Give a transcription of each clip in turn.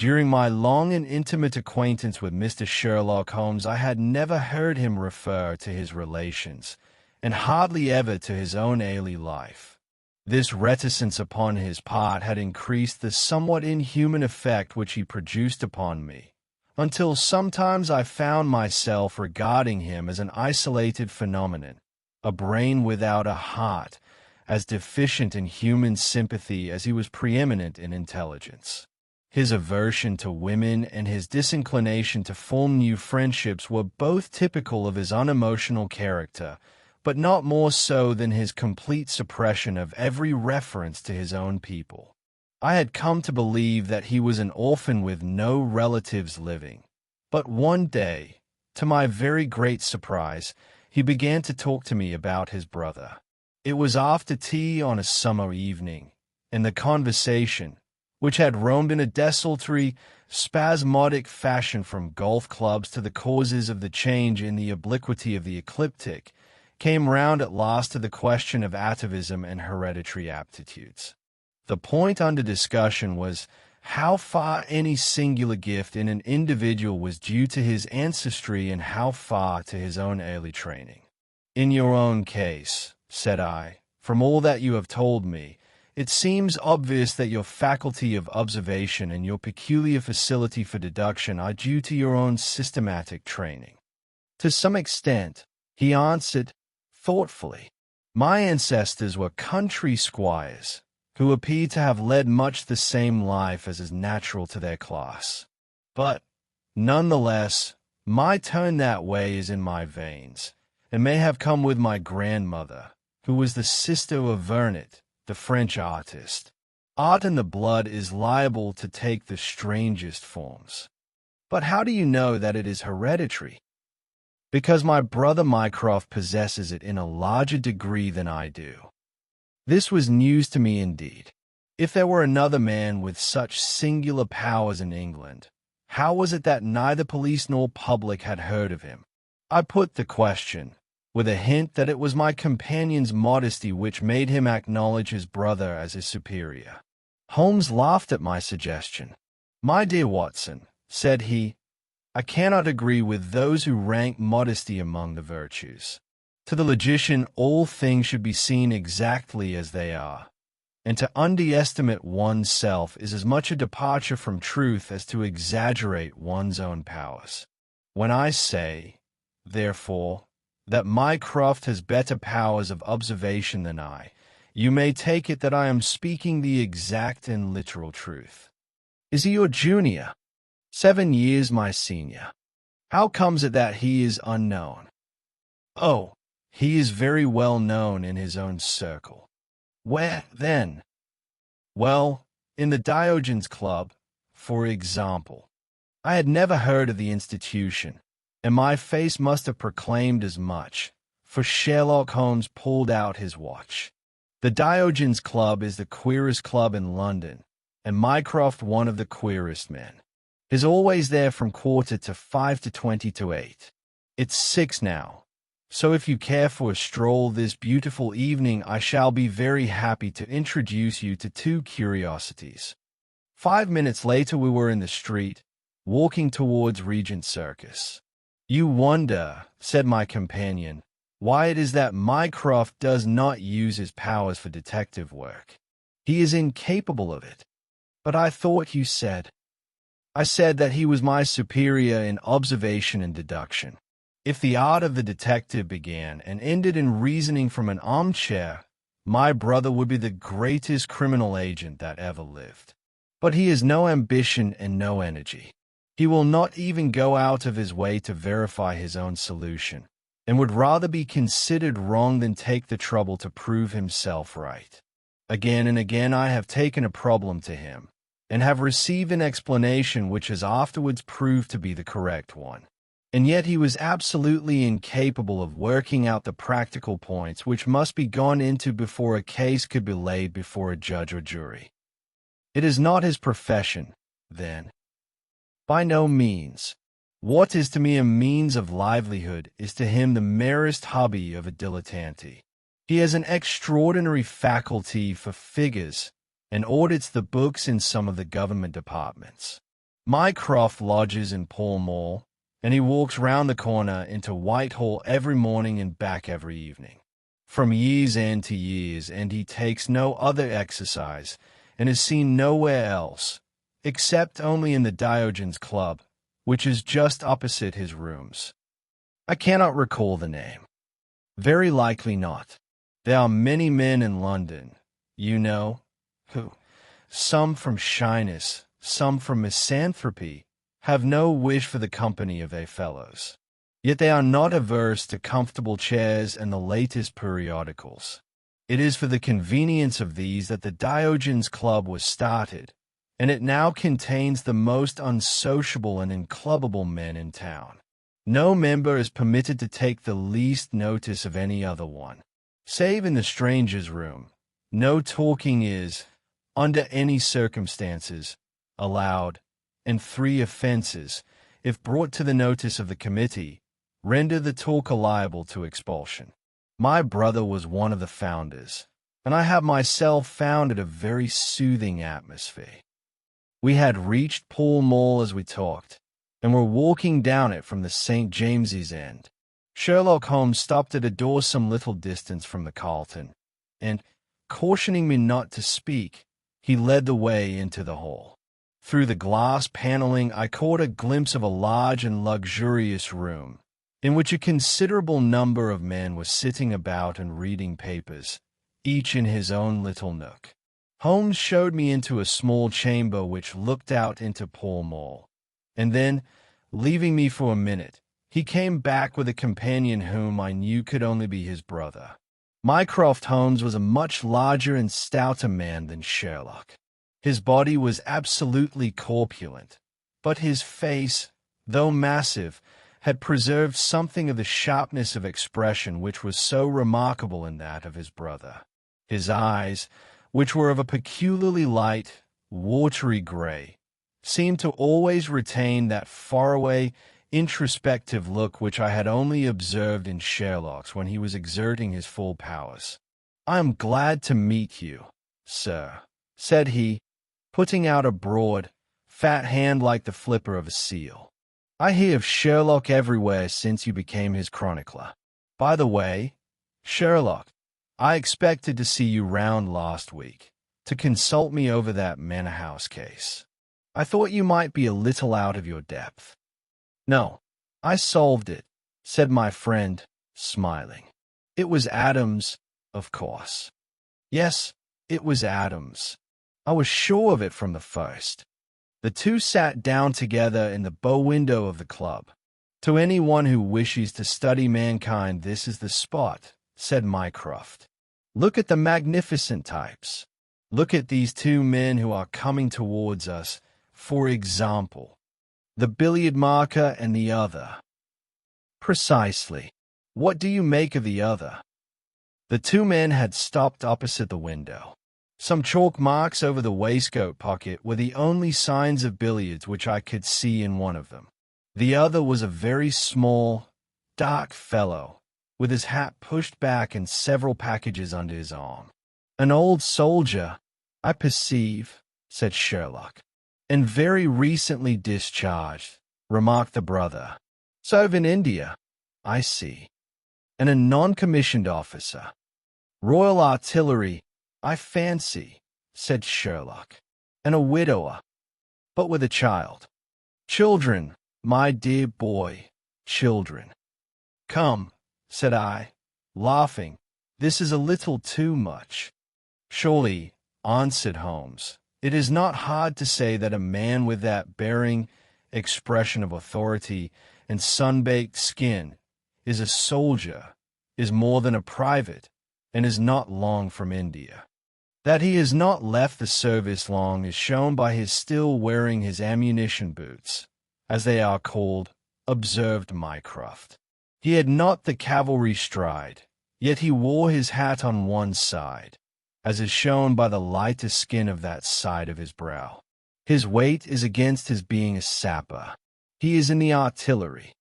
During my long and intimate acquaintance with Mr. Sherlock Holmes, I had never heard him refer to his relations, and hardly ever to his own early life. This reticence upon his part had increased the somewhat inhuman effect which he produced upon me, until sometimes I found myself regarding him as an isolated phenomenon, a brain without a heart, as deficient in human sympathy as he was preeminent in intelligence. His aversion to women and his disinclination to form new friendships were both typical of his unemotional character, but not more so than his complete suppression of every reference to his own people. I had come to believe that he was an orphan with no relatives living. But one day, to my very great surprise, he began to talk to me about his brother. It was after tea on a summer evening, and the conversation, which had roamed in a desultory, spasmodic fashion from golf clubs to the causes of the change in the obliquity of the ecliptic, came round at last to the question of atavism and hereditary aptitudes. The point under discussion was how far any singular gift in an individual was due to his ancestry and how far to his own early training. "In your own case," said I, "from all that you have told me, it seems obvious that your faculty of observation and your peculiar facility for deduction are due to your own systematic training." "To some extent," he answered, thoughtfully. "My ancestors were country squires, who appear to have led much the same life as is natural to their class. But, nonetheless, my turn that way is in my veins, and may have come with my grandmother, who was the sister of Vernet, the French artist. Art in the blood is liable to take the strangest forms." "But how do you know that it is hereditary?" "Because my brother Mycroft possesses it in a larger degree than I do." This was news to me indeed. If there were another man with such singular powers in England, how was it that neither police nor public had heard of him? I put the question, with a hint that it was my companion's modesty which made him acknowledge his brother as his superior. Holmes laughed at my suggestion. "My dear Watson," said he, "I cannot agree with those who rank modesty among the virtues. To the logician, all things should be seen exactly as they are, and to underestimate one's self is as much a departure from truth as to exaggerate one's own powers. When I say, therefore, that Mycroft has better powers of observation than I, you may take it that I am speaking the exact and literal truth." "Is he your junior?" "7 years my senior." "How comes it that he is unknown?" "Oh, he is very well known in his own circle." "Where, then?" "Well, in the Diogenes Club, for example." I had never heard of the institution, and my face must have proclaimed as much, for Sherlock Holmes pulled out his watch. "The Diogenes Club is the queerest club in London, and Mycroft one of the queerest men. He's always there from 5:45 to 8:20. It's 6 now. So if you care for a stroll this beautiful evening, I shall be very happy to introduce you to 2 curiosities." 5 minutes later we were in the street, walking towards Regent Circus. "You wonder," said my companion, "why it is that Mycroft does not use his powers for detective work. He is incapable of it." "But I thought you said—" "I said that he was my superior in observation and deduction. If the art of the detective began and ended in reasoning from an armchair, my brother would be the greatest criminal agent that ever lived. But he has no ambition and no energy. He will not even go out of his way to verify his own solution, and would rather be considered wrong than take the trouble to prove himself right. Again and again I have taken a problem to him, and have received an explanation which has afterwards proved to be the correct one. And yet he was absolutely incapable of working out the practical points which must be gone into before a case could be laid before a judge or jury." "It is not his profession, then?" "By no means. What is to me a means of livelihood is to him the merest hobby of a dilettante. He has an extraordinary faculty for figures, and audits the books in some of the government departments. Mycroft lodges in Pall Mall, and he walks round the corner into Whitehall every morning and back every evening. From year's end to year's end he takes no other exercise, and is seen nowhere else, except only in the Diogenes Club, which is just opposite his rooms. I cannot recall the name. Very likely not. There are many men in London, you know, who, some from shyness, some from misanthropy, have no wish for the company of their fellows. Yet they are not averse to comfortable chairs and the latest periodicals. It is for the convenience of these that the Diogenes Club was started, and it now contains the most unsociable and unclubbable men in town. No member is permitted to take the least notice of any other one. Save in the strangers' room, no talking is, under any circumstances, allowed, and 3 offences, if brought to the notice of the committee, render the talker liable to expulsion. My brother was one of the founders, and I have myself found it a very soothing atmosphere. We had reached Pall Mall as we talked, and were walking down it from the St. James's end. Sherlock Holmes stopped at a door some little distance from the Carlton, and, cautioning me not to speak, he led the way into the hall. Through the glass paneling I caught a glimpse of a large and luxurious room, in which a considerable number of men were sitting about and reading papers, each in his own little nook. Holmes showed me into a small chamber which looked out into Pall Mall, and then, leaving me for a minute, he came back with a companion whom I knew could only be his brother. Mycroft Holmes was a much larger and stouter man than Sherlock. His body was absolutely corpulent, but his face, though massive, had preserved something of the sharpness of expression which was so remarkable in that of his brother. His eyes, which were of a peculiarly light, watery gray, seemed to always retain that faraway, introspective look which I had only observed in Sherlock's when he was exerting his full powers. "I am glad to meet you, sir," said he, putting out a broad, fat hand like the flipper of a seal. "I hear of Sherlock everywhere since you became his chronicler. By the way, Sherlock, I expected to see you round last week, to consult me over that Manor House case. I thought you might be a little out of your depth." "No, I solved it," said my friend, smiling. "It was Adams, of course." "Yes, it was Adams. I was sure of it from the first." The two sat down together in the bow window of the club. "To anyone who wishes to study mankind, this is the spot," said Mycroft. "Look at the magnificent types. Look at these 2 men who are coming towards us, for example. The billiard marker and the other." "Precisely. What do you make of the other?" The 2 men had stopped opposite the window. Some chalk marks over the waistcoat pocket were the only signs of billiards which I could see in one of them. The other was a very small, dark fellow, with his hat pushed back and several packages under his arm. "An old soldier, I perceive," said Sherlock. "And very recently discharged," remarked the brother. "Serve in India, I see. And a non-commissioned officer. Royal Artillery, I fancy," said Sherlock. "And a widower, but with a child." "Children, my dear boy, children." "Come," said I, laughing, "this is a little too much." "Surely," answered Holmes, "it is not hard to say that a man with that bearing, expression of authority, and sun-baked skin is a soldier, is more than a private, and is not long from India. That he has not left the service long is shown by his still wearing his ammunition boots, as they are called," observed Mycroft. "He had not the cavalry stride, yet he wore his hat on one side, as is shown by the lighter skin of that side of his brow. His weight is against his being a sapper. He is in the artillery.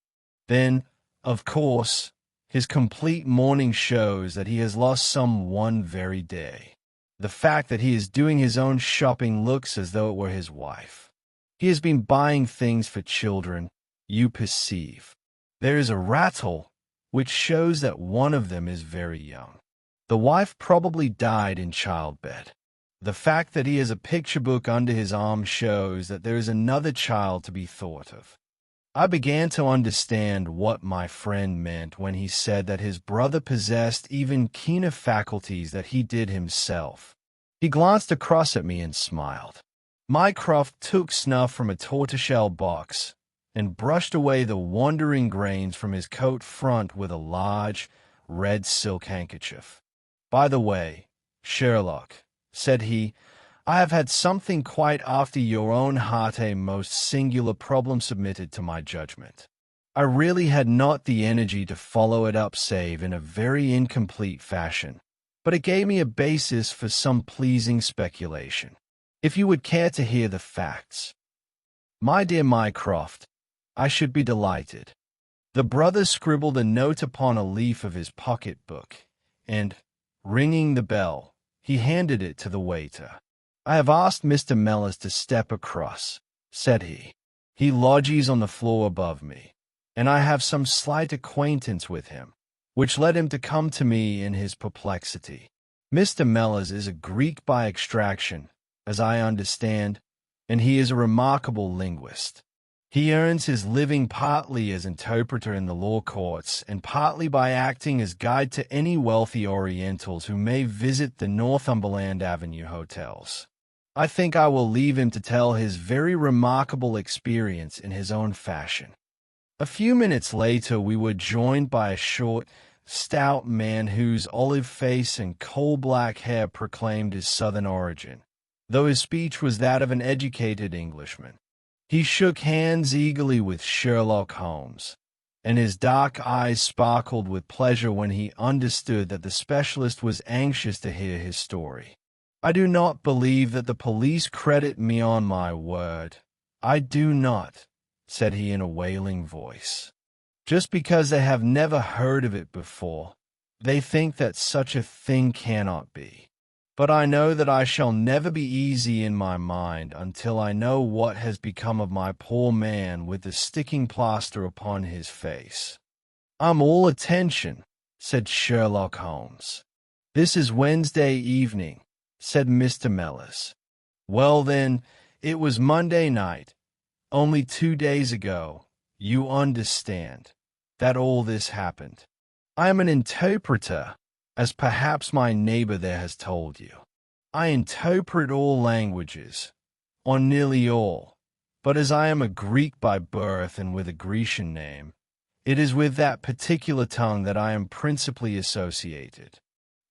Then, of course, his complete mourning shows that he has lost some one very day. The fact that he is doing his own shopping looks as though it were his wife. He has been buying things for children, you perceive. There is a rattle, which shows that one of them is very young. The wife probably died in childbed. The fact that he has a picture book under his arm shows that there is another child to be thought of. I began to understand what my friend meant when he said that his brother possessed even keener faculties that he did himself. He glanced across at me and smiled. Mycroft took snuff from a tortoiseshell box and brushed away the wandering grains from his coat front with a large, red silk handkerchief. "By the way, Sherlock," said he, "I have had something quite after your own heart, a most singular problem submitted to my judgment. I really had not the energy to follow it up save in a very incomplete fashion, but it gave me a basis for some pleasing speculation. If you would care to hear the facts." "My dear Mycroft, I should be delighted." The brother scribbled a note upon a leaf of his pocket-book, and, ringing the bell, he handed it to the waiter. "I have asked Mr. Mellors to step across," said he. "He lodges on the floor above me, and I have some slight acquaintance with him, which led him to come to me in his perplexity. Mr. Mellors is a Greek by extraction, as I understand, and he is a remarkable linguist. He earns his living partly as interpreter in the law courts and partly by acting as guide to any wealthy Orientals who may visit the Northumberland Avenue hotels. I think I will leave him to tell his very remarkable experience in his own fashion." A few minutes later we were joined by a short, stout man whose olive face and coal-black hair proclaimed his southern origin, though his speech was that of an educated Englishman. He shook hands eagerly with Sherlock Holmes, and his dark eyes sparkled with pleasure when he understood that the specialist was anxious to hear his story. "I do not believe that the police credit me, on my word. I do not," said he in a wailing voice. "Just because they have never heard of it before, they think that such a thing cannot be. But I know that I shall never be easy in my mind until I know what has become of my poor man with the sticking plaster upon his face." "I'm all attention," said Sherlock Holmes. "This is Wednesday evening," said Mr. Mellors. "Well, then, it was Monday night, only 2 days ago, you understand, that all this happened. I am an interpreter, as perhaps my neighbor there has told you. I interpret all languages, or nearly all, but as I am a Greek by birth and with a Grecian name, it is with that particular tongue that I am principally associated.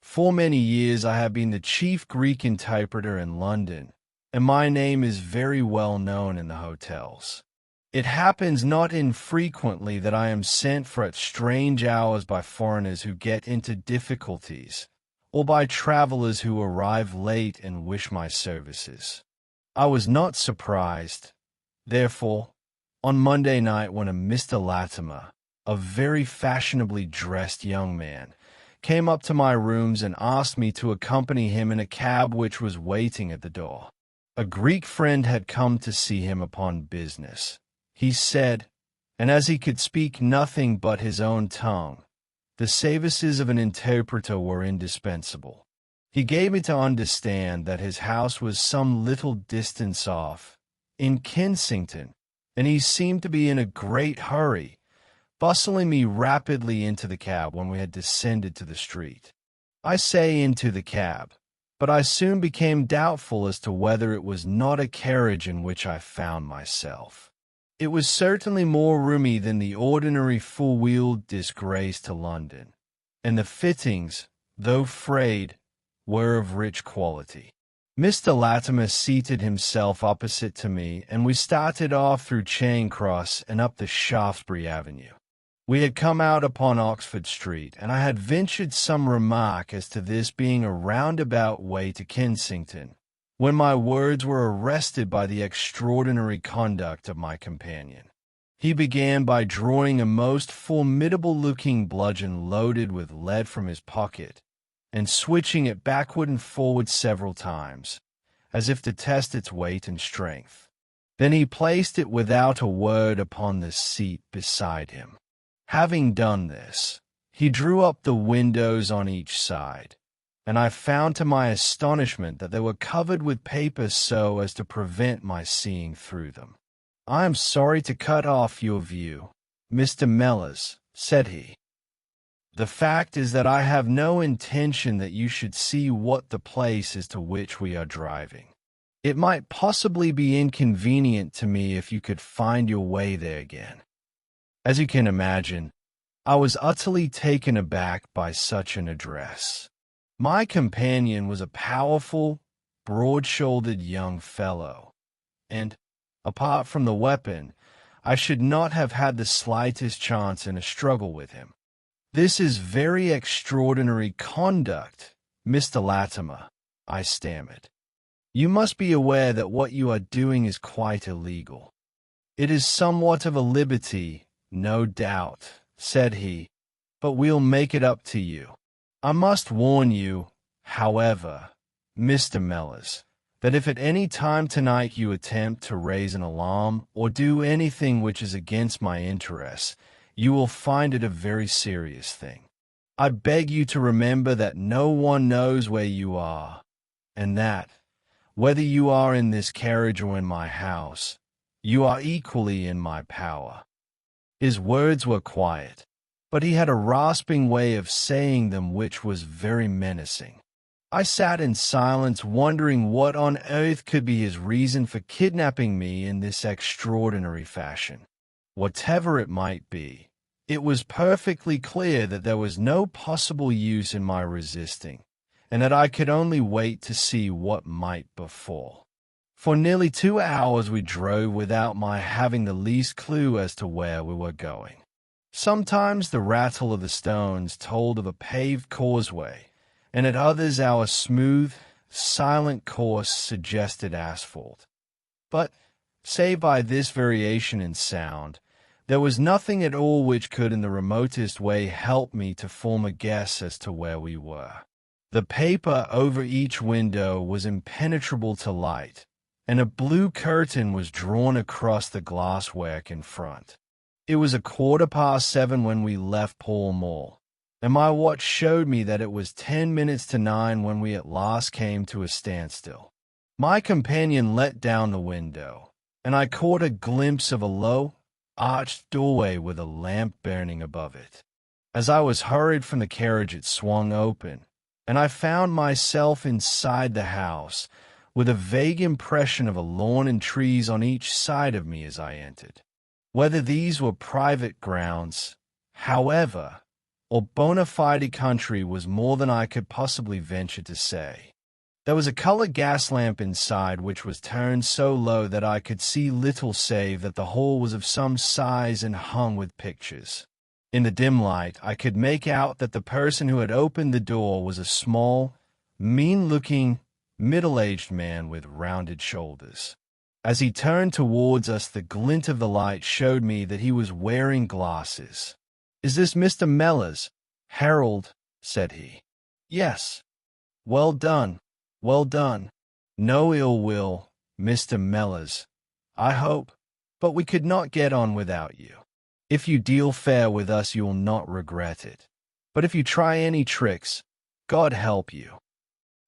For many years I have been the chief Greek interpreter in London, and my name is very well known in the hotels. It happens not infrequently that I am sent for at strange hours by foreigners who get into difficulties, or by travelers who arrive late and wish my services. I was not surprised, therefore, on Monday night when a Mr. Latimer, a very fashionably dressed young man, came up to my rooms and asked me to accompany him in a cab which was waiting at the door. A Greek friend had come to see him upon business, he said, and as he could speak nothing but his own tongue, the services of an interpreter were indispensable. He gave me to understand that his house was some little distance off, in Kensington, and he seemed to be in a great hurry, bustling me rapidly into the cab when we had descended to the street. I say into the cab, but I soon became doubtful as to whether it was not a carriage in which I found myself. It was certainly more roomy than the ordinary full-wheeled disgrace to London, and the fittings, though frayed, were of rich quality. Mr. Latimer seated himself opposite to me, and we started off through Charing Cross and up the Shaftesbury Avenue. We had come out upon Oxford Street, and I had ventured some remark as to this being a roundabout way to Kensington, when my words were arrested by the extraordinary conduct of my companion. He began by drawing a most formidable-looking bludgeon loaded with lead from his pocket, and switching it backward and forward several times, as if to test its weight and strength. Then he placed it without a word upon the seat beside him. Having done this, he drew up the windows on each side, and I found to my astonishment that they were covered with paper so as to prevent my seeing through them. "I am sorry to cut off your view, Mr. Mellors," said he. "The fact is that I have no intention that you should see what the place is to which we are driving. It might possibly be inconvenient to me if you could find your way there again." As you can imagine, I was utterly taken aback by such an address. My companion was a powerful, broad-shouldered young fellow, and, apart from the weapon, I should not have had the slightest chance in a struggle with him. "This is very extraordinary conduct, Mr. Latimer," I stammered. "You must be aware that what you are doing is quite illegal." "It is somewhat of a liberty, no doubt," said he, "but we'll make it up to you. I must warn you, however, Mr. Mellors, that if at any time tonight you attempt to raise an alarm or do anything which is against my interests, you will find it a very serious thing. I beg you to remember that no one knows where you are, and that, whether you are in this carriage or in my house, you are equally in my power." His words were quiet, but he had a rasping way of saying them which was very menacing. I sat in silence, wondering what on earth could be his reason for kidnapping me in this extraordinary fashion. Whatever it might be, it was perfectly clear that there was no possible use in my resisting, and that I could only wait to see what might befall. For nearly 2 hours we drove without my having the least clue as to where we were going. Sometimes the rattle of the stones told of a paved causeway, and at others our smooth, silent course suggested asphalt. But, save by this variation in sound, there was nothing at all which could in the remotest way help me to form a guess as to where we were. The paper over each window was impenetrable to light, and a blue curtain was drawn across the glasswork in front. It was 7:15 when we left Pall Mall, and my watch showed me that it was 10 minutes to 9 when we at last came to a standstill. My companion let down the window, and I caught a glimpse of a low, arched doorway with a lamp burning above it. As I was hurried from the carriage, it swung open, and I found myself inside the house, with a vague impression of a lawn and trees on each side of me as I entered. Whether these were private grounds, however, or bona fide country was more than I could possibly venture to say. There was a colored gas lamp inside which was turned so low that I could see little save that the hall was of some size and hung with pictures. In the dim light, I could make out that the person who had opened the door was a small, mean-looking, middle-aged man with rounded shoulders. As he turned towards us, the glint of the light showed me that he was wearing glasses. "Is this Mr. Mellors, Harold?" said he. "Yes." "Well done, well done. No ill will, Mr. Mellors, I hope, but we could not get on without you. If you deal fair with us, you will not regret it. But if you try any tricks, God help you."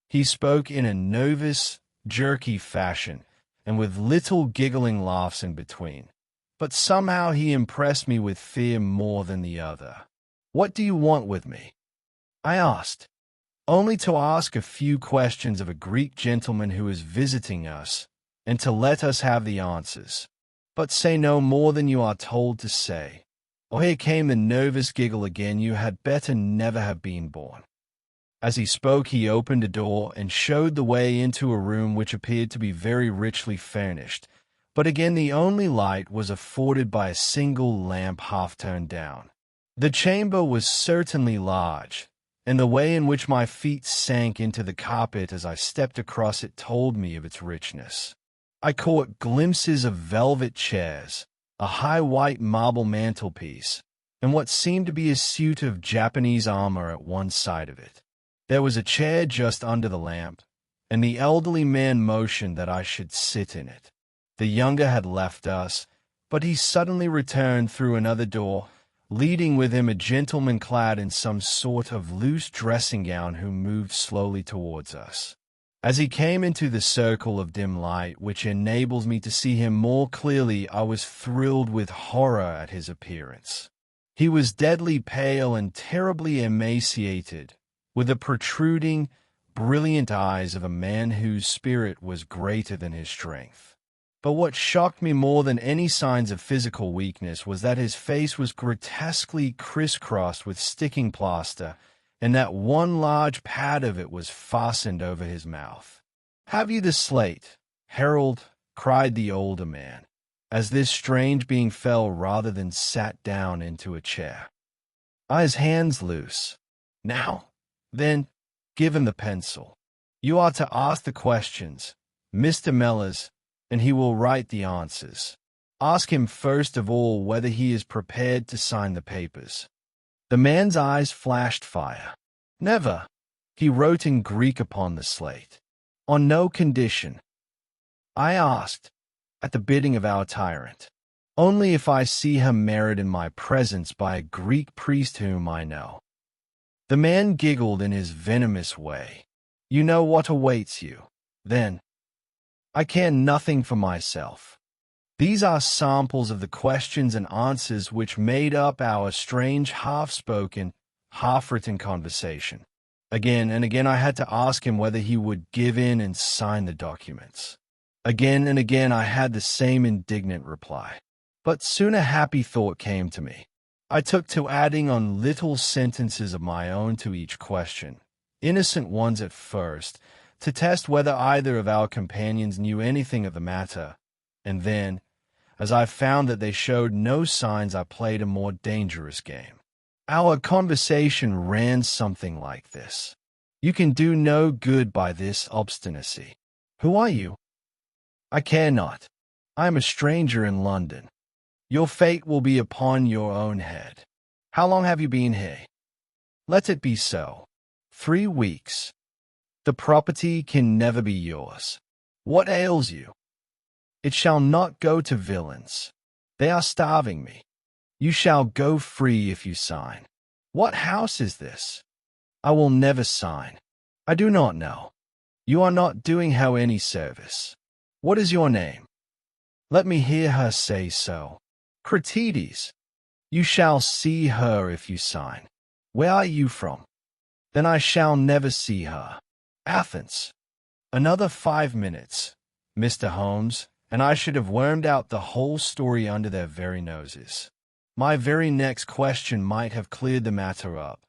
He spoke in a nervous, jerky fashion, and with little giggling laughs in between. But somehow he impressed me with fear more than the other. "What do you want with me?" I asked. "Only to ask a few questions of a Greek gentleman who is visiting us, and to let us have the answers. But say no more than you are told to say." Oh, here came the nervous giggle again. "You had better never have been born." As he spoke, he opened a door and showed the way into a room which appeared to be very richly furnished, but again the only light was afforded by a single lamp half turned down. The chamber was certainly large, and the way in which my feet sank into the carpet as I stepped across it told me of its richness. I caught glimpses of velvet chairs, a high white marble mantelpiece, and what seemed to be a suit of Japanese armor at one side of it. There was a chair just under the lamp, and the elderly man motioned that I should sit in it. The younger had left us, but he suddenly returned through another door, leading with him a gentleman clad in some sort of loose dressing gown who moved slowly towards us. As he came into the circle of dim light which enabled me to see him more clearly, I was thrilled with horror at his appearance. He was deadly pale and terribly emaciated, with the protruding, brilliant eyes of a man whose spirit was greater than his strength. But what shocked me more than any signs of physical weakness was that his face was grotesquely crisscrossed with sticking plaster, and that one large pad of it was fastened over his mouth. "Have you the slate, Harold?" cried the older man, as this strange being fell rather than sat down into a chair. "Are his hands loose? Now, then, give him the pencil. You are to ask the questions, Mr. Mellors, and he will write the answers. Ask him first of all whether he is prepared to sign the papers." The man's eyes flashed fire. "Never." He wrote in Greek upon the slate. "On no condition." I asked, at the bidding of our tyrant. "Only if I see her married in my presence by a Greek priest whom I know." The man giggled in his venomous way. "You know what awaits you, then. I care nothing for myself." These are samples of the questions and answers which made up our strange half-spoken, half-written conversation. Again and again I had to ask him whether he would give in and sign the documents. Again and again I had the same indignant reply. But soon a happy thought came to me. I took to adding on little sentences of my own to each question, innocent ones at first, to test whether either of our companions knew anything of the matter, and then, as I found that they showed no signs, I played a more dangerous game. Our conversation ran something like this. "You can do no good by this obstinacy. Who are you?" "I care not. I am a stranger in London. Your fate will be upon your own head. How long have you been here?" "Let it be so. 3 weeks. The property can never be yours. What ails you?" "It shall not go to villains. They are starving me. You shall go free if you sign." "What house is this?" "I will never sign. I do not know. You are not doing her any service. What is your name?" "Let me hear her say so." "Cratides. You shall see her if you sign." "Where are you from?" "Then I shall never see her." "Athens." Another 5 minutes, Mr. Holmes, and I should have wormed out the whole story under their very noses. My very next question might have cleared the matter up,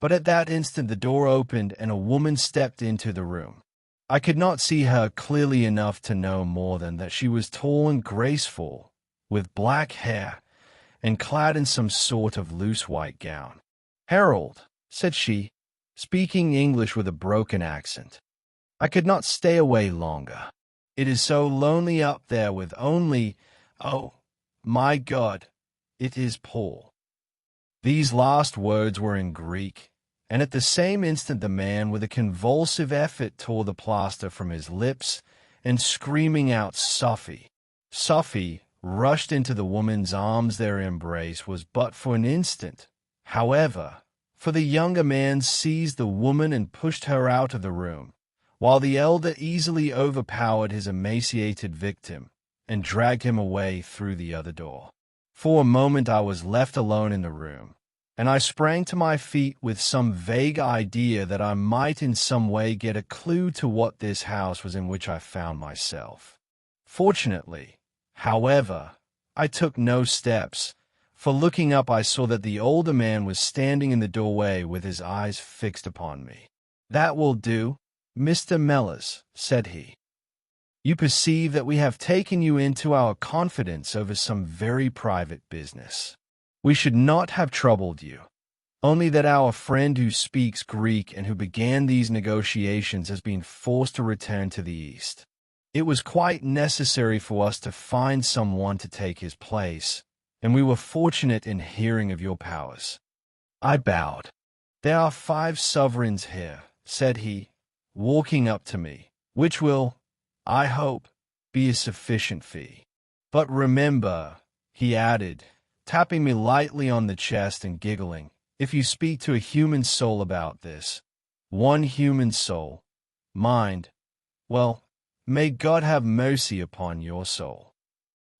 but at that instant the door opened and a woman stepped into the room. I could not see her clearly enough to know more than that she was tall and graceful, with black hair, and clad in some sort of loose white gown. "Harold," said she, speaking English with a broken accent, "I could not stay away longer. It is so lonely up there with only, oh, my God, it is Paul." These last words were in Greek, and at the same instant the man with a convulsive effort tore the plaster from his lips, and screaming out "Sophie, Sophie," rushed into the woman's arms. Their embrace was but for an instant, however, for the younger man seized the woman and pushed her out of the room, while the elder easily overpowered his emaciated victim and dragged him away through the other door. For a moment I was left alone in the room, and I sprang to my feet with some vague idea that I might in some way get a clue to what this house was in which I found myself. Fortunately, however, I took no steps, for looking up I saw that the older man was standing in the doorway with his eyes fixed upon me. "That will do, Mr. Mellors," said he. "You perceive that we have taken you into our confidence over some very private business. We should not have troubled you, only that our friend who speaks Greek and who began these negotiations has been forced to return to the East. It was quite necessary for us to find someone to take his place, and we were fortunate in hearing of your powers." I bowed. "There are 5 sovereigns here," said he, walking up to me, "which will, I hope, be a sufficient fee. But remember, he added, tapping me lightly on the chest and giggling, if you speak to a human soul about this, one human soul, mind, well, may God have mercy upon your soul.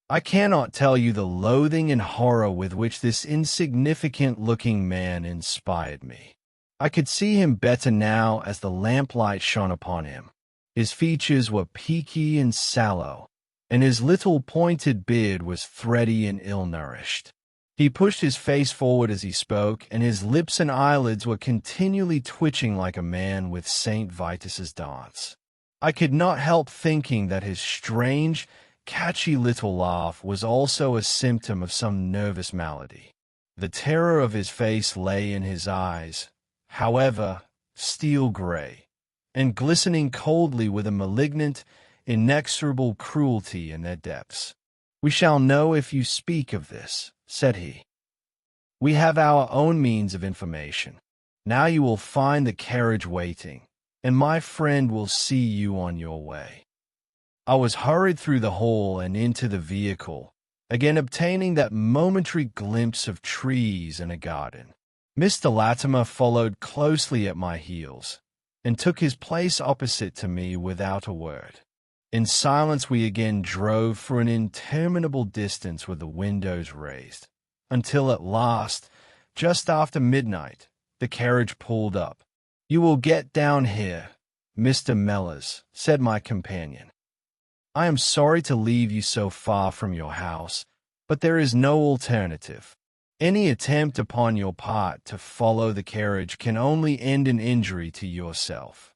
I cannot tell you the loathing and horror with which this insignificant-looking man inspired me. I could see him better now as the lamplight shone upon him. His features were peaky and sallow, and his little pointed beard was thready and ill-nourished. He pushed his face forward as he spoke, and his lips and eyelids were continually twitching like a man with St. Vitus's dance. I could not help thinking that his strange, catchy little laugh was also a symptom of some nervous malady. The terror of his face lay in his eyes, however, steel gray, and glistening coldly with a malignant, inexorable cruelty in their depths. "We shall know if you speak of this," said he. "We have our own means of information. Now you will find the carriage waiting, and my friend will see you on your way." I was hurried through the hall and into the vehicle, again obtaining that momentary glimpse of trees and a garden. Mr. Latimer followed closely at my heels, and took his place opposite to me without a word. In silence we again drove for an interminable distance with the windows raised, until at last, just after midnight, the carriage pulled up. "You will get down here, Mr. Mellors," said my companion. "I am sorry to leave you so far from your house, but there is no alternative. Any attempt upon your part to follow the carriage can only end in injury to yourself."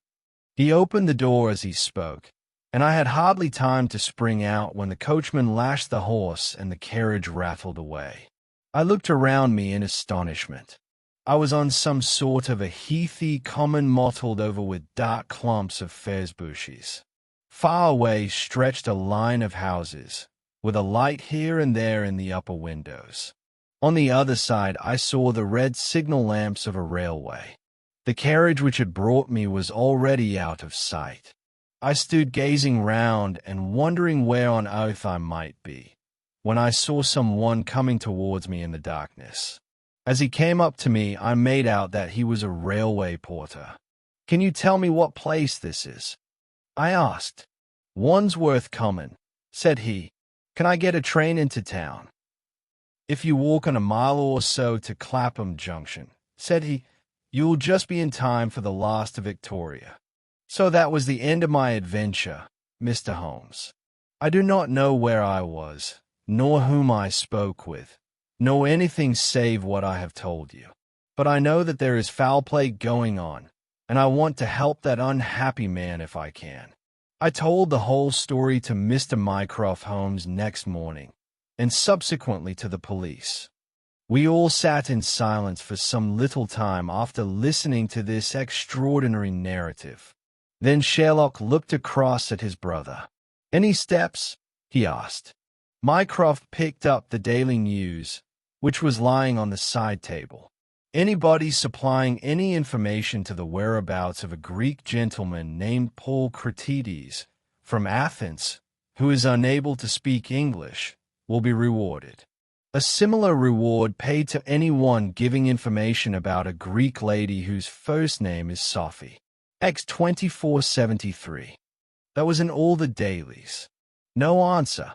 He opened the door as he spoke, and I had hardly time to spring out when the coachman lashed the horse and the carriage rattled away. I looked around me in astonishment. I was on some sort of a heathy common mottled over with dark clumps of furze bushes. Far away stretched a line of houses, with a light here and there in the upper windows. On the other side I saw the red signal lamps of a railway. The carriage which had brought me was already out of sight. I stood gazing round and wondering where on earth I might be, when I saw someone coming towards me in the darkness. As he came up to me, I made out that he was a railway porter. "Can you tell me what place this is?" I asked. "Wandsworth Common," said he. "Can I get a train into town?" "If you walk on a mile or so to Clapham Junction," said he, "you will just be in time for the last of Victoria." So that was the end of my adventure, Mr. Holmes. I do not know where I was, nor whom I spoke with, nor anything save what I have told you. But I know that there is foul play going on, and I want to help that unhappy man if I can. I told the whole story to Mr. Mycroft Holmes next morning, and subsequently to the police. We all sat in silence for some little time after listening to this extraordinary narrative. Then Sherlock looked across at his brother. "Any steps?" he asked. Mycroft picked up the Daily News, which was lying on the side table. "Anybody supplying any information to the whereabouts of a Greek gentleman named Paul Cratides, from Athens, who is unable to speak English, will be rewarded. A similar reward paid to anyone giving information about a Greek lady whose first name is Sophie. X 2473. That was in all the dailies. No answer.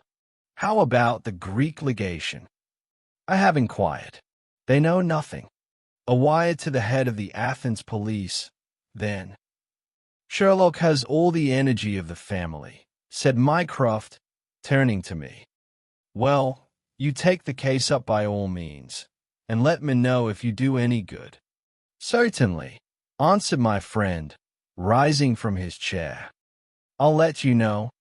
How about the Greek legation? I have inquired. They know nothing. A wire to the head of the Athens police, then. Sherlock has all the energy of the family, said Mycroft, turning to me. Well, you take the case up by all means, and let me know if you do any good. Certainly, answered my friend, rising from his chair. I'll let you know,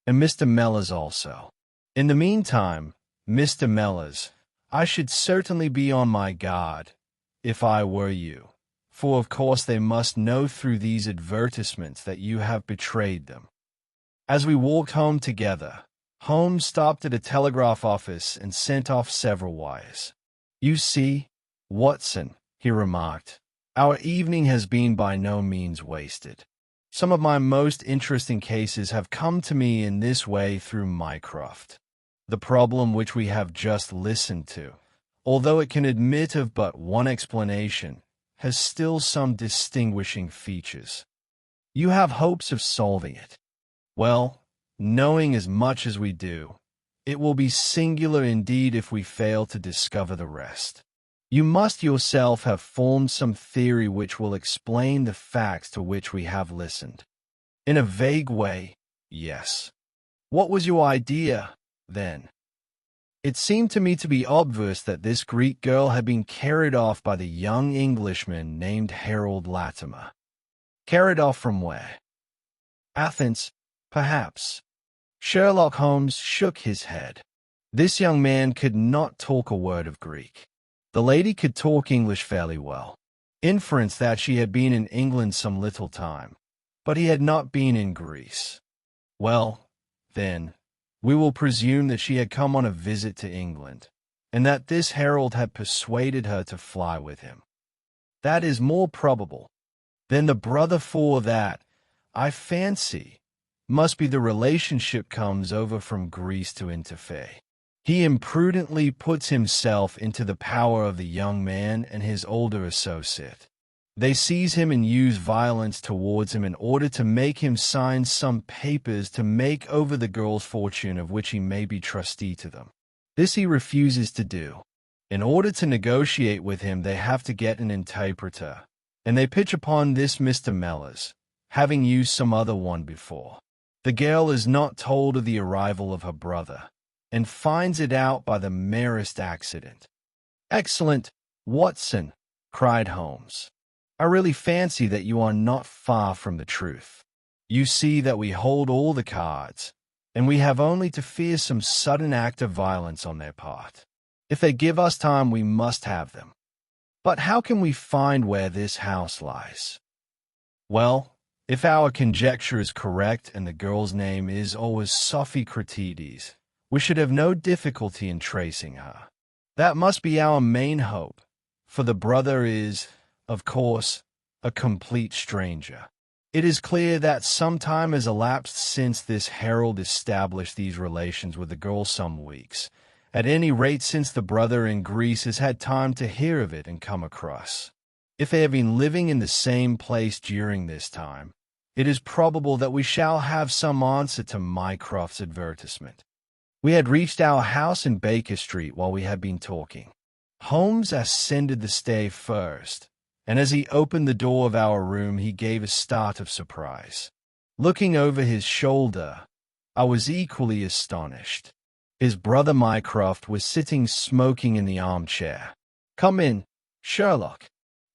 and Mr. Mellors also. In the meantime, Mr. Mellors, I should certainly be on my guard, if I were you, for of course they must know through these advertisements that you have betrayed them. As we walked home together, Holmes stopped at a telegraph office and sent off several wires. You see, Watson, he remarked, our evening has been by no means wasted. Some of my most interesting cases have come to me in this way through Mycroft. The problem which we have just listened to, although it can admit of but one explanation, has still some distinguishing features. You have hopes of solving it. Well, knowing as much as we do, it will be singular indeed if we fail to discover the rest. You must yourself have formed some theory which will explain the facts to which we have listened. In a vague way, yes. What was your idea, then? It seemed to me to be obvious that this Greek girl had been carried off by the young Englishman named Harold Latimer. Carried off from where? Athens, perhaps. Sherlock Holmes shook his head. This young man could not talk a word of Greek. The lady could talk English fairly well. Inference that she had been in England some little time, but he had not been in Greece. Well, then, we will presume that she had come on a visit to England, and that this Harold had persuaded her to fly with him. That is more probable. Then the brother for that, I fancy, must be the relationship comes over from Greece to interfere. He imprudently puts himself into the power of the young man and his older associate. They seize him and use violence towards him in order to make him sign some papers to make over the girl's fortune of which he may be trustee to them. This he refuses to do. In order to negotiate with him, they have to get an interpreter, and they pitch upon this Mr. Mellors, having used some other one before. The girl is not told of the arrival of her brother, and finds it out by the merest accident. "Excellent, Watson," cried Holmes. "I really fancy that you are not far from the truth. You see that we hold all the cards, and we have only to fear some sudden act of violence on their part. If they give us time, we must have them. But how can we find where this house lies?" "Well, if our conjecture is correct and the girl's name is always Sophocrates, we should have no difficulty in tracing her. That must be our main hope, for the brother is, of course, a complete stranger. It is clear that some time has elapsed since this Harold established these relations with the girl some weeks, at any rate since the brother in Greece has had time to hear of it and come across. If they have been living in the same place during this time, it is probable that we shall have some answer to Mycroft's advertisement. We had reached our house in Baker Street while we had been talking. Holmes ascended the stair first, and as he opened the door of our room he gave a start of surprise. Looking over his shoulder, I was equally astonished. His brother Mycroft was sitting smoking in the armchair. "Come in, Sherlock.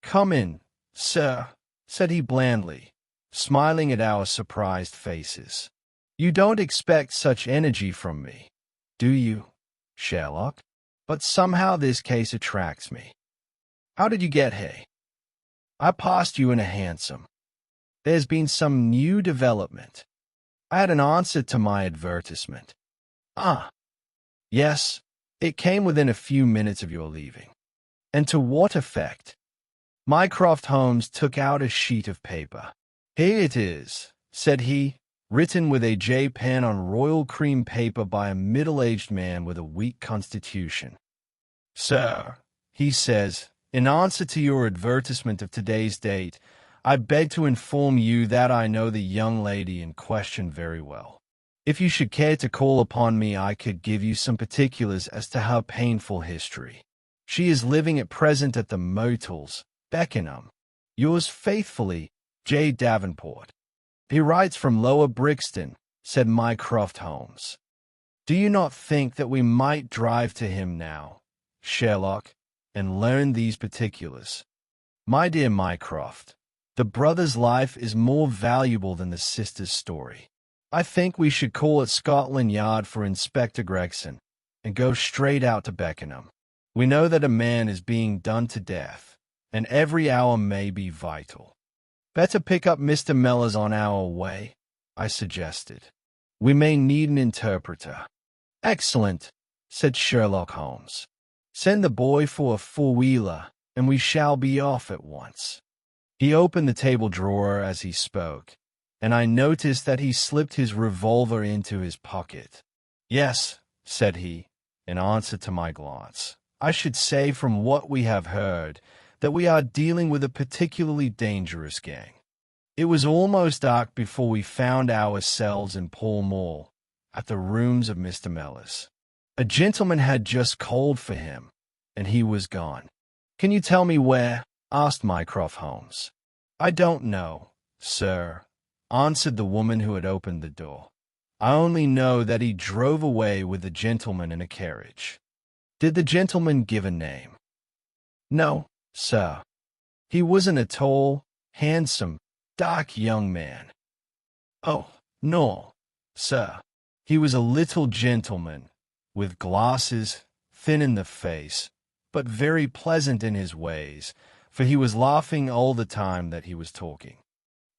Come in, sir," said he blandly, smiling at our surprised faces. "You don't expect such energy from me, do you, Sherlock? But somehow this case attracts me. How did you get here?" "I passed you in a hansom. There's been some new development. I had an answer to my advertisement." "Ah, yes, it came within a few minutes of your leaving." "And to what effect?" Mycroft Holmes took out a sheet of paper. "Here it is," said he, "written with a J pen on royal cream paper by a middle-aged man with a weak constitution. 'Sir,' he says, 'in answer to your advertisement of today's date, I beg to inform you that I know the young lady in question very well. If you should care to call upon me, I could give you some particulars as to her painful history. She is living at present at the Motels, Beckenham. Yours faithfully, J. Davenport.'" "He writes from Lower Brixton," said Mycroft Holmes. "Do you not think that we might drive to him now, Sherlock, and learn these particulars? My dear Mycroft, the brother's life is more valuable than the sister's story. I think we should call at Scotland Yard for Inspector Gregson, and go straight out to Beckenham. We know that a man is being done to death, and every hour may be vital. Better pick up Mr. Mellors on our way," I suggested. "We may need an interpreter." "Excellent," said Sherlock Holmes. "Send the boy for a four-wheeler, and we shall be off at once." He opened the table drawer as he spoke, and I noticed that he slipped his revolver into his pocket. "Yes," said he, in answer to my glance. "I should say from what we have heard that we are dealing with a particularly dangerous gang." It was almost dark before we found ourselves in Pall Mall, at the rooms of Mr. Mellors. A gentleman had just called for him, and he was gone. "Can you tell me where?" asked Mycroft Holmes. "I don't know, sir," answered the woman who had opened the door. "I only know that he drove away with the gentleman in a carriage." "Did the gentleman give a name?" "No, sir. He wasn't a tall, handsome, dark young man." "Oh, no, sir. He was a little gentleman, with glasses, thin in the face, but very pleasant in his ways, for he was laughing all the time that he was talking."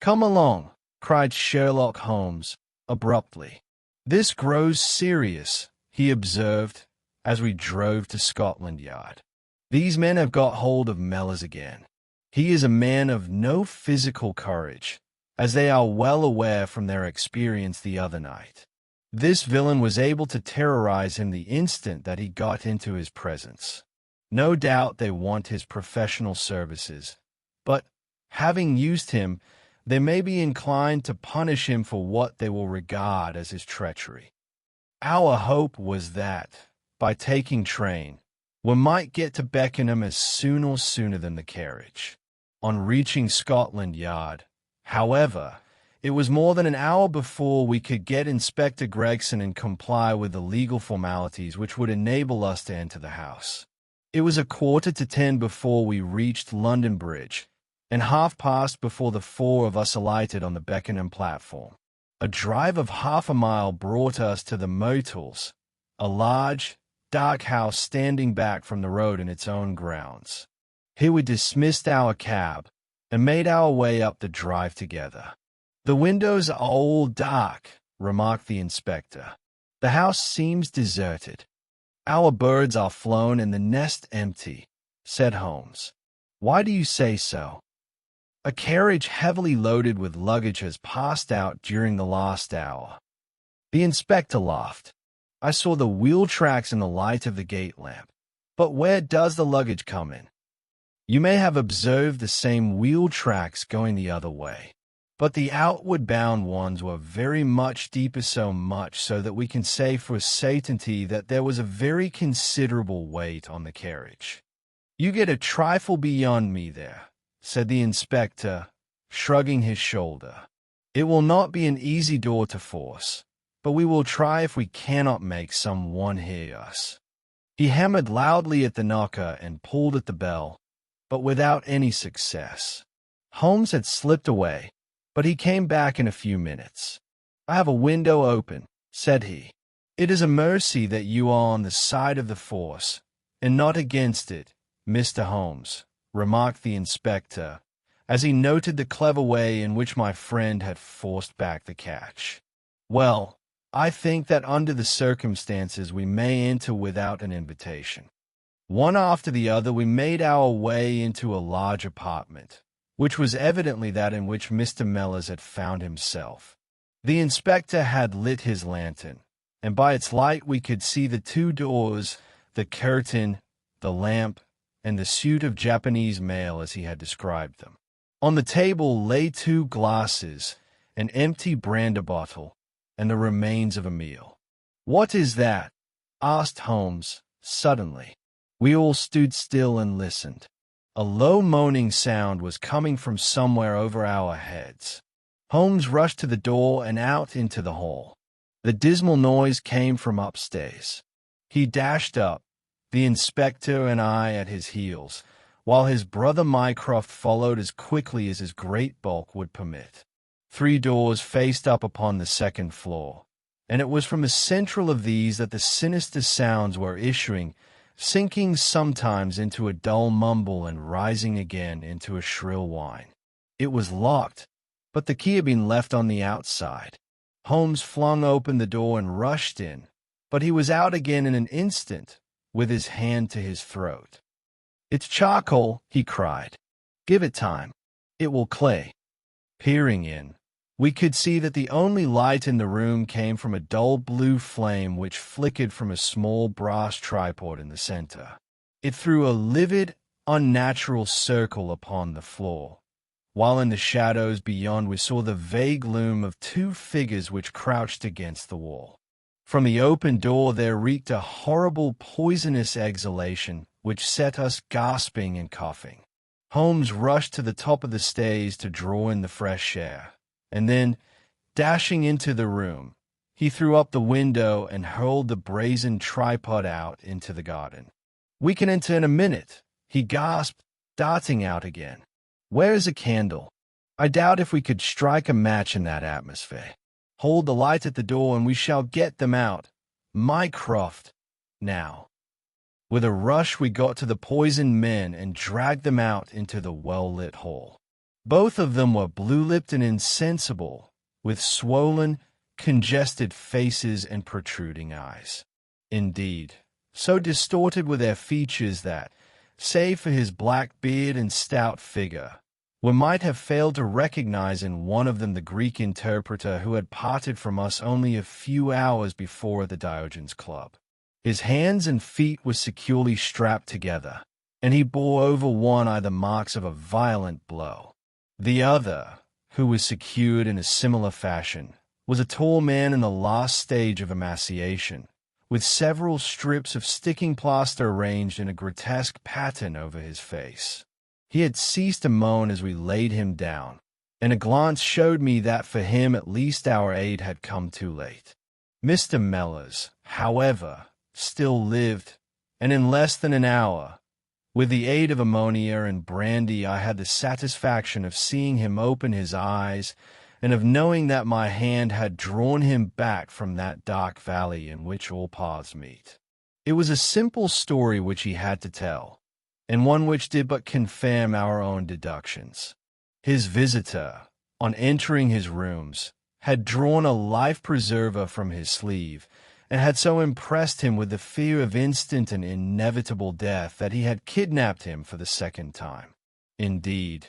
"Come along," cried Sherlock Holmes, abruptly. "This grows serious," he observed, as we drove to Scotland Yard. "These men have got hold of Mellors again. He is a man of no physical courage, as they are well aware from their experience the other night. This villain was able to terrorize him the instant that he got into his presence. No doubt they want his professional services, but, having used him, they may be inclined to punish him for what they will regard as his treachery. Our hope was that, by taking train, we might get to Beckenham as soon or sooner than the carriage. On reaching Scotland Yard, however, it was more than an hour before we could get Inspector Gregson and comply with the legal formalities which would enable us to enter the house. It was 10:15 before we reached London Bridge, and 10:30 before the four of us alighted on the Beckenham platform. A drive of half a mile brought us to the Motels, a large, dark house standing back from the road in its own grounds. Here we dismissed our cab and made our way up the drive together. "The windows are all dark," remarked the inspector. "The house seems deserted." "Our birds are flown and the nest empty," said Holmes. "Why do you say so?" "A carriage heavily loaded with luggage has passed out during the last hour." The inspector laughed. "I saw the wheel tracks in the light of the gate lamp. But where does the luggage come in?" "You may have observed the same wheel tracks going the other way, but the outward-bound ones were very much deeper, so much so that we can say for certainty that there was a very considerable weight on the carriage." "You get a trifle beyond me there," said the inspector, shrugging his shoulder. "It will not be an easy door to force, but we will try if we cannot make some one hear us." He hammered loudly at the knocker and pulled at the bell, but without any success. Holmes had slipped away, but he came back in a few minutes. "I have a window open," said he. "It is a mercy that you are on the side of the force, and not against it, Mr. Holmes," remarked the inspector, as he noted the clever way in which my friend had forced back the catch. "Well, I think that under the circumstances we may enter without an invitation." One after the other we made our way into a large apartment, which was evidently that in which Mr. Mellors had found himself. The inspector had lit his lantern, and by its light we could see the two doors, the curtain, the lamp, and the suit of Japanese mail as he had described them. On the table lay 2 glasses, an empty brandy bottle, and the remains of a meal. "What is that?" asked Holmes, suddenly. We all stood still and listened. A low moaning sound was coming from somewhere over our heads. Holmes rushed to the door and out into the hall. The dismal noise came from upstairs. He dashed up, the inspector and I at his heels, while his brother Mycroft followed as quickly as his great bulk would permit. 3 doors faced up upon the second floor, and it was from the central of these that the sinister sounds were issuing, sinking sometimes into a dull mumble and rising again into a shrill whine. It was locked, but the key had been left on the outside. Holmes flung open the door and rushed in, but he was out again in an instant, with his hand to his throat. "It's charcoal," he cried. "Give it time. It will clear." Peering in, We could see that the only light in the room came from a dull blue flame which flickered from a small brass tripod in the center. It threw a livid, unnatural circle upon the floor, while in the shadows beyond we saw the vague loom of two figures which crouched against the wall. From the open door there reeked a horrible poisonous exhalation which set us gasping and coughing. Holmes rushed to the top of the stairs to draw in the fresh air, and then, dashing into the room, he threw up the window and hurled the brazen tripod out into the garden. "We can enter in a minute," he gasped, darting out again. "Where is a candle? I doubt if we could strike a match in that atmosphere. Hold the light at the door and we shall get them out. Mycroft, now." With a rush we got to the poisoned men and dragged them out into the well-lit hall. Both of them were blue-lipped and insensible, with swollen, congested faces and protruding eyes. Indeed, so distorted were their features that, save for his black beard and stout figure, we might have failed to recognize in one of them the Greek interpreter who had parted from us only a few hours before at the Diogenes Club. His hands and feet were securely strapped together, and he bore over one eye the marks of a violent blow. The other, who was secured in a similar fashion, was a tall man in the last stage of emaciation, with several strips of sticking plaster arranged in a grotesque pattern over his face. He had ceased to moan as we laid him down, and a glance showed me that for him at least our aid had come too late. Mr. Mellors, however, still lived, and in less than an hour, with the aid of ammonia and brandy, I had the satisfaction of seeing him open his eyes and of knowing that my hand had drawn him back from that dark valley in which all paths meet. It was a simple story which he had to tell, and one which did but confirm our own deductions. His visitor, on entering his rooms, had drawn a life-preserver from his sleeve, and had so impressed him with the fear of instant and inevitable death that he had kidnapped him for the second time. Indeed,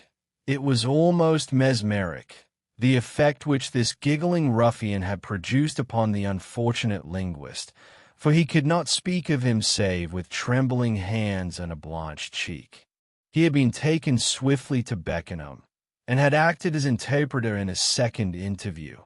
it was almost mesmeric, the effect which this giggling ruffian had produced upon the unfortunate linguist, for he could not speak of him save with trembling hands and a blanched cheek. He had been taken swiftly to Beckenham, and had acted as interpreter in a second interview,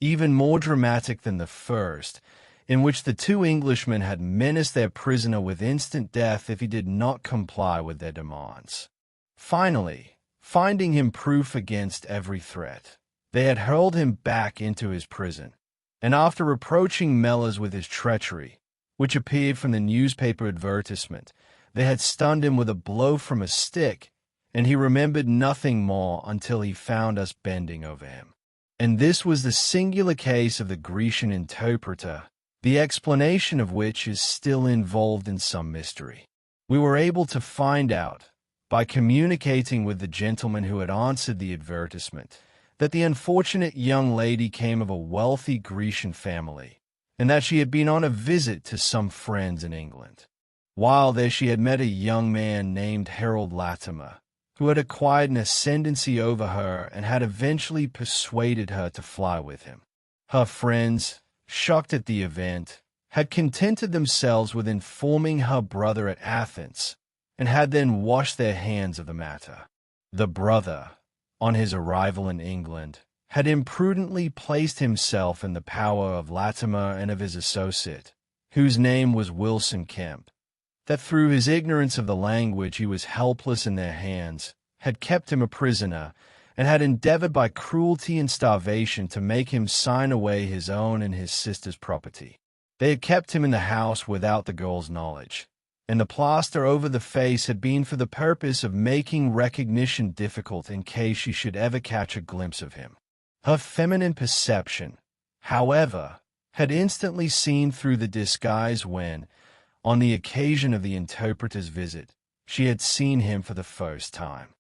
even more dramatic than the first, in which the two Englishmen had menaced their prisoner with instant death if he did not comply with their demands. Finally, finding him proof against every threat, they had hurled him back into his prison, and after reproaching Mellors with his treachery, which appeared from the newspaper advertisement, they had stunned him with a blow from a stick, and he remembered nothing more until he found us bending over him. And this was the singular case of the Grecian interpreter, the explanation of which is still involved in some mystery. We were able to find out, by communicating with the gentleman who had answered the advertisement, that the unfortunate young lady came of a wealthy Grecian family, and that she had been on a visit to some friends in England. While there she had met a young man named Harold Latimer, who had acquired an ascendancy over her and had eventually persuaded her to fly with him. Her friends, shocked at the event, had contented themselves with informing her brother at Athens, and had then washed their hands of the matter. The brother, on his arrival in England, had imprudently placed himself in the power of Latimer and of his associate, whose name was Wilson Kemp, that through his ignorance of the language he was helpless in their hands, had kept him a prisoner, and had endeavored by cruelty and starvation to make him sign away his own and his sister's property. They had kept him in the house without the girl's knowledge, and the plaster over the face had been for the purpose of making recognition difficult in case she should ever catch a glimpse of him. Her feminine perception, however, had instantly seen through the disguise when, on the occasion of the interpreter's visit, she had seen him for the first time.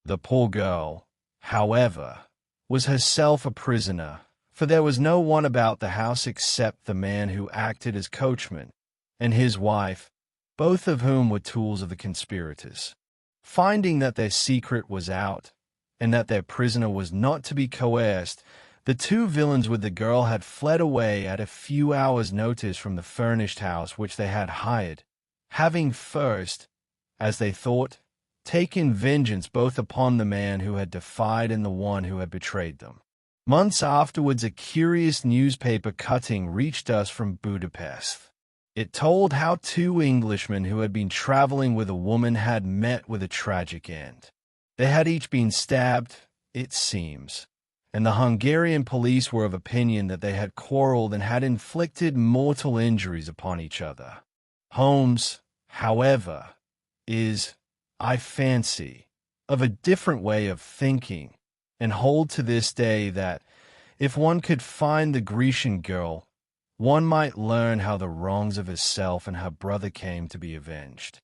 The poor girl, however, was herself a prisoner, for there was no one about the house except the man who acted as coachman, and his wife, both of whom were tools of the conspirators. Finding that their secret was out, and that their prisoner was not to be coerced, The two villains with the girl had fled away at a few hours' notice from the furnished house which they had hired, having first, as they thought, taken vengeance both upon the man who had defied and the one who had betrayed them. Months afterwards, a curious newspaper cutting reached us from Budapest. It told how two Englishmen who had been traveling with a woman had met with a tragic end. They had each been stabbed, it seems, and the Hungarian police were of opinion that they had quarreled and had inflicted mortal injuries upon each other. Holmes, however, is, I fancy, of a different way of thinking, and hold to this day that, if one could find the Grecian girl, one might learn how the wrongs of herself and her brother came to be avenged.